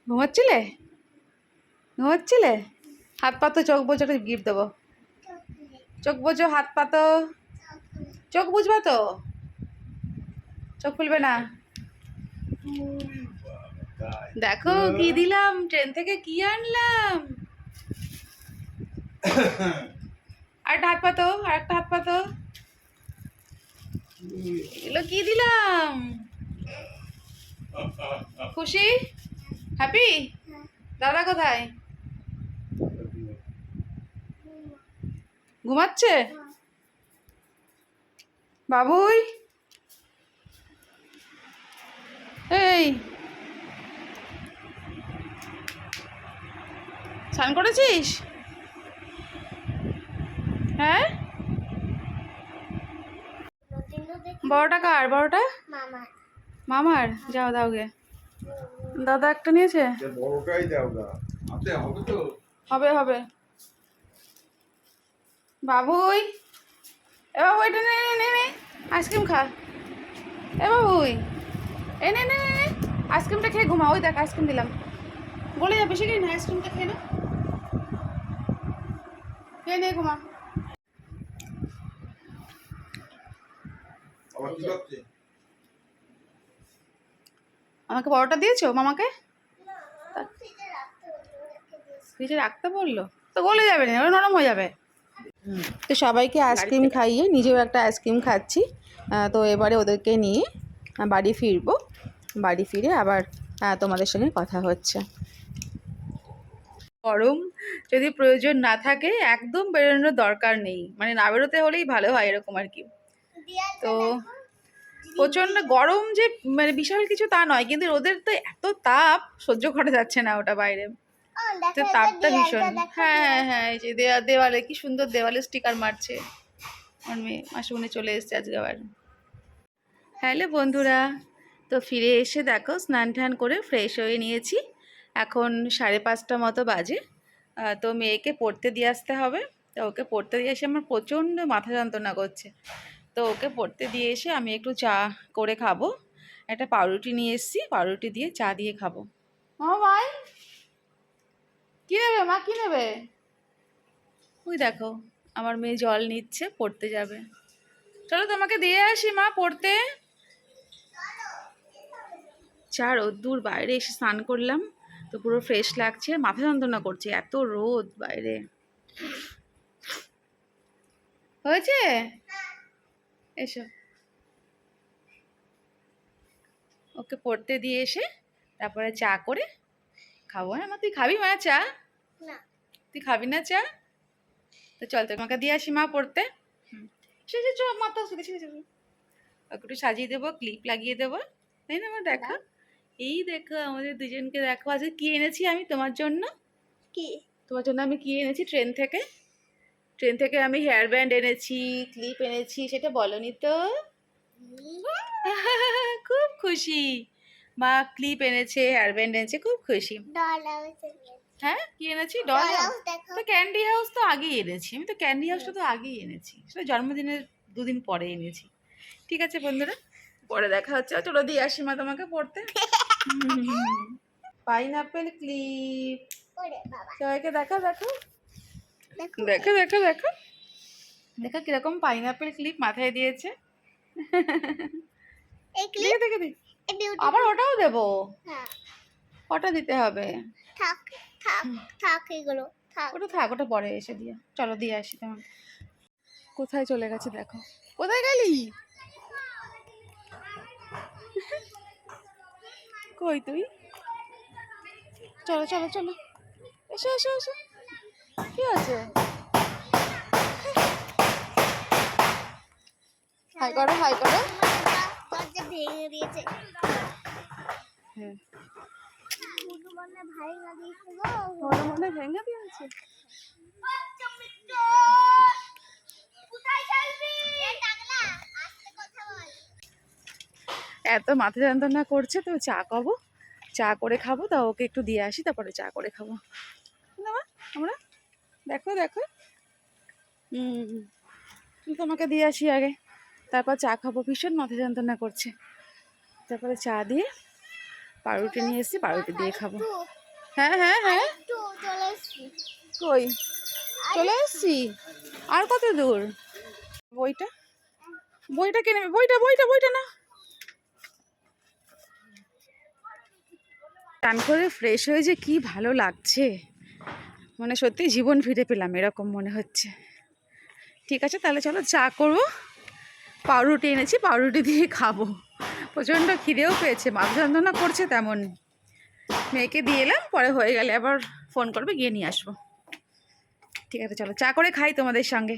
ঘুমাচ্ছিলে? ঘুমাচ্ছিলে? হাত পাতো, চোখ বোঝো, একটা গিফট দেবো। চোখ বোঝো, হাত পাতো। চোখ বুঝবা তো? চোখ খুলবে না? দেখো কি দিলাম, ট্রেন থেকে কি আনলাম। আরেকটা হাত পাতো, আরেকটা হাত পাতো। এগুলো কি দিলাম? খুশি? হ্যাপি? দাদা কোথায়? ঘুমাচ্ছে? বাবুই, এই স্নান করেছিস? হ্যাঁ, বড়টা কার? বড়টা মামার। যাও দাও গে। দাদা একটা নিয়েছে। বড়টাই দাও না, হাতে হবে তো। হবে হবে। বাবুই, এ বাবু এটা নে নে নে নে, আইসক্রিম খা। এ বাবুই, এ নে নে নে নে, আইসক্রিমটা খেয়ে ঘুমা। ওই দেখ আইসক্রিম দিলাম, গলে যাবে। বেশি না, আইসক্রিমটা খেয়ে না, খেয়ে নে ঘুমা। আবার কি করছে? আমাকে বড়টা দিয়েছো মামাকে? ফ্রিজে রাখতে বললো তো, গলে যাবে না, ওটা নরম হয়ে যাবে। তো সবাইকে আইসক্রিম খাইয়ে নিজেও একটা আইসক্রিম খাচ্ছি। তো এবারে ওদেরকে নিয়ে বাড়ি ফিরবো। বাড়ি ফিরে আবার তোমাদের সঙ্গে কথা হচ্ছে। গরম যদি প্রয়োজন না থাকে একদম বেরোনোর দরকার নেই, মানে না বেরোতে হলেই ভালো হয় এরকম আর কি। তো প্রচণ্ড গরম যে মানে বিশাল কিছু তা নয়, কিন্তু ওদের তো এত তাপ সহ্য করা যাচ্ছে না ওটা বাইরে। তো তাপটা ভীষণ। হ্যাঁ হ্যাঁ হ্যাঁ, এই যে দেওয়ালে কি সুন্দর দেওয়ালে স্টিকার মারছে। আমার মেয়ে মাসুমনি চলে এসছে আজকে আবার। হ্যালো বন্ধুরা, তো ফিরে এসে দেখো স্নান টান করে ফ্রেশ হয়ে নিয়েছি। এখন 5:30 মতো বাজে। তো মেয়েকে পড়তে দিয়ে আসতে হবে। তো ওকে পড়তে দিয়ে এসে আমার প্রচণ্ড মাথা যন্ত্রণা করছে। তো ওকে পড়তে দিয়ে এসে আমি একটু চা করে খাবো। একটা পাউরুটি নিয়ে এসেছি, পাউরুটি দিয়ে চা দিয়ে খাবো। মামা ভাই কী নেবে? মা কী নেবে? ওই দেখো আমার মেয়ে জল নিচ্ছে, পড়তে যাবে। চলো তোমাকে দিয়ে আসি মা পড়তে। চা রোদ্দুর, বাইরে এসে স্নান করলাম তো পুরো ফ্রেশ লাগছে, মাথা যন্ত্রণা করছে, এত রোদ বাইরে। হয়েছে? এসো। ওকে পড়তে দিয়ে এসে তারপরে চা করে খাবো। হ্যাঁ মা, তুই খাবি মা চা? তুই খাবি না চা? তো চল তোমাকে দিয়ে আসি মা পড়তে। সে যে চো মাথা শুনেছি, ওকে একটু সাজিয়ে দেবো, ক্লিপ লাগিয়ে দেবো, তাই না মা? দেখো, এই দেখো আমাদের দুজনকে দেখো, আজকে কি এনেছি আমি তোমার জন্য। কি তোমার জন্য আমি কি এনেছি? ট্রেন থেকে আমি হেয়ার ব্যান্ড এনেছি, ক্লিপ এনেছি, সেটা বলনি তো। খুব খুশি মা, ক্লিপ এনেছে, হেয়ার ব্যান্ড এনেছে, খুব খুশি। হ্যাঁ কি এনেছি? Doll house. তো ক্যান্ডি হাউস তো আগেই এনেছি আমি, তো ক্যান্ডি হাউসটা তো আগেই এনেছি, সেটা জন্মদিনের 2 দিন পরে এনেছি। ঠিক আছে বন্ধুরা, পরে দেখা হচ্ছে। চলো দিয়ে আসি মা তোমাকে পড়তে। পাইনাপেল ক্লিপ, সবাইকে দেখা, দেখো দেখো দেখো দেখো দেখো কিরকম পাইনাপেল ক্লিপ মাথায় দিয়েছে। দেখে দেখে দেখ, আবার ওটাও দেবো। ওটা দিতে হবে। ওটা থাক, ওটা পরে এসে দিয়ে। চলো দিয়ে আসি তোমাকে। কোথায় চলে গেছে দেখো। কোথায় গেলি? কই তুই? চলো চলো চলো, এসো এসো এসো। কি আছে? হাই করো, হাই করো। ভেঙে দিয়েছে। হ্যাঁ মনে ভেঙে দিয়েছে। এত মাথা যন্ত্রণা করছে, তো চা খাবো, চা করে খাবো। তা ওকে একটু দিয়ে আসি, তারপরে চা করে খাবো না মা? আমরা দেখো দেখো, তোমাকে দিয়ে আসি আগে, তারপর চা খাবো। ভীষণ মাথা যন্ত্রণা করছে, তারপরে চা দিয়ে পাউরুটি নিয়ে এসেছি, পাউরুটি দিয়ে খাবো। হ্যাঁ হ্যাঁ হ্যাঁ, কই চলে এসছি? আর কত দূর? বইটা বইটা কে নেবে? বইটা বইটা বইটা না। চান করে ফ্রেশ হয়ে যে কি ভালো লাগছে, মানে সত্যি জীবন ফিরে পেলাম এরকম মনে হচ্ছে। ঠিক আছে তাহলে চলো চা করবো, পাউরুটি এনেছি পাউরুটি দিয়ে খাবো। প্রচণ্ড খিদেও পেয়েছে, মাথা যন্ত্রণা করছে তেমন। মেয়েকে দিয়ে এলাম, পরে হয়ে গেলে আবার ফোন করবে, গিয়ে নিয়ে আসবো। ঠিক আছে চলো চা করে খাই তোমাদের সঙ্গে।